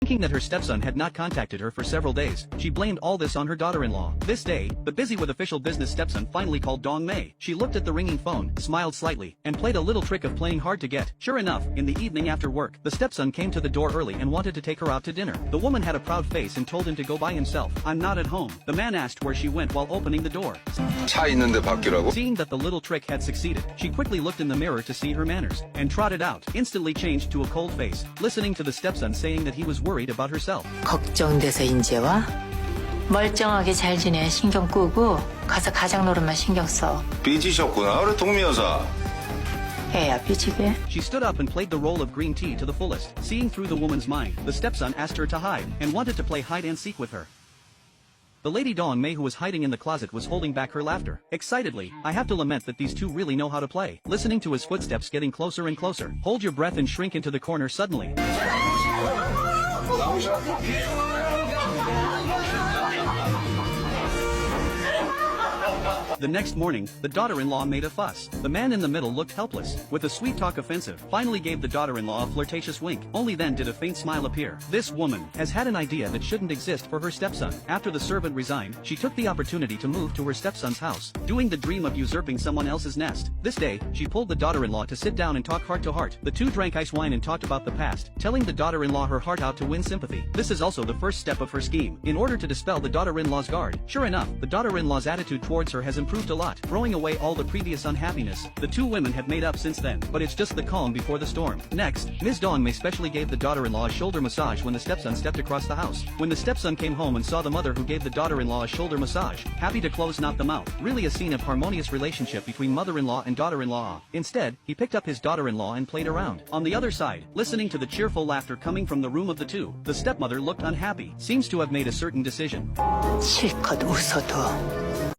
Thinking that her stepson had not contacted her for several days, she blamed all this on her daughter-in-law. This day, the busy with official business stepson finally called Dong Mei. She looked at the ringing phone, smiled slightly, and played a little trick of playing hard to get. Sure enough, in the evening after work, the stepson came to the door early and wanted to take her out to dinner. The woman had a proud face and told him to go by himself. "I'm not at home." The man asked where she went while opening the door. 차 있는데 바뀌라고? Seeing that the little trick had succeeded, she quickly looked in the mirror to see her manners, and trotted out, instantly changed to a cold face, listening to the stepson saying that he was worried about herself. 걱정돼서 인제 와? 멀쩡하게 잘 지내 신경 끄고 가서 가장 노릇만 신경 써. 삐지셨구나 우리 동미 여사. 애야 삐지게. She stood up and played the role of green tea to the fullest. Seeing through the woman's mind, the stepson asked her to hide, and wanted to play hide and seek with her. The lady Dong Mei who was hiding in the closet was holding back her laughter. Excitedly, "I have to lament that these two really know how to play." Listening to his footsteps getting closer and closer, hold your breath and shrink into the corner suddenly. The next morning, the daughter-in-law made a fuss. The man in the middle looked helpless. With a sweet talk offensive, finally gave the daughter-in-law a flirtatious wink. Only then did a faint smile appear. This woman has had an idea that shouldn't exist for her stepson. After the servant resigned, she took the opportunity to move to her stepson's house, doing the dream of usurping someone else's nest. This day, she pulled the daughter-in-law to sit down and talk heart to heart. The two drank ice wine and talked about the past, telling the daughter-in-law her heart out to win sympathy. This is also the first step of her scheme, in order to dispel the daughter-in-law's guard. Sure enough, the daughter-in-law's attitude towards her has improved a lot, throwing away all the previous unhappiness. The two women have made up since then, but it's just the calm before the storm. Next, Ms. Dong Mei specially gave the daughter-in-law a shoulder massage when the stepson stepped across the house. When the stepson came home and saw the mother who gave the daughter-in-law a shoulder massage, happy to close not the mouth. Really a scene of harmonious relationship between mother-in-law and daughter-in-law. Instead, he picked up his daughter-in-law and played around. On the other side, listening to the cheerful laughter coming from the room of the two, the stepmother looked unhappy. Seems to have made a certain decision. 실컷 웃어도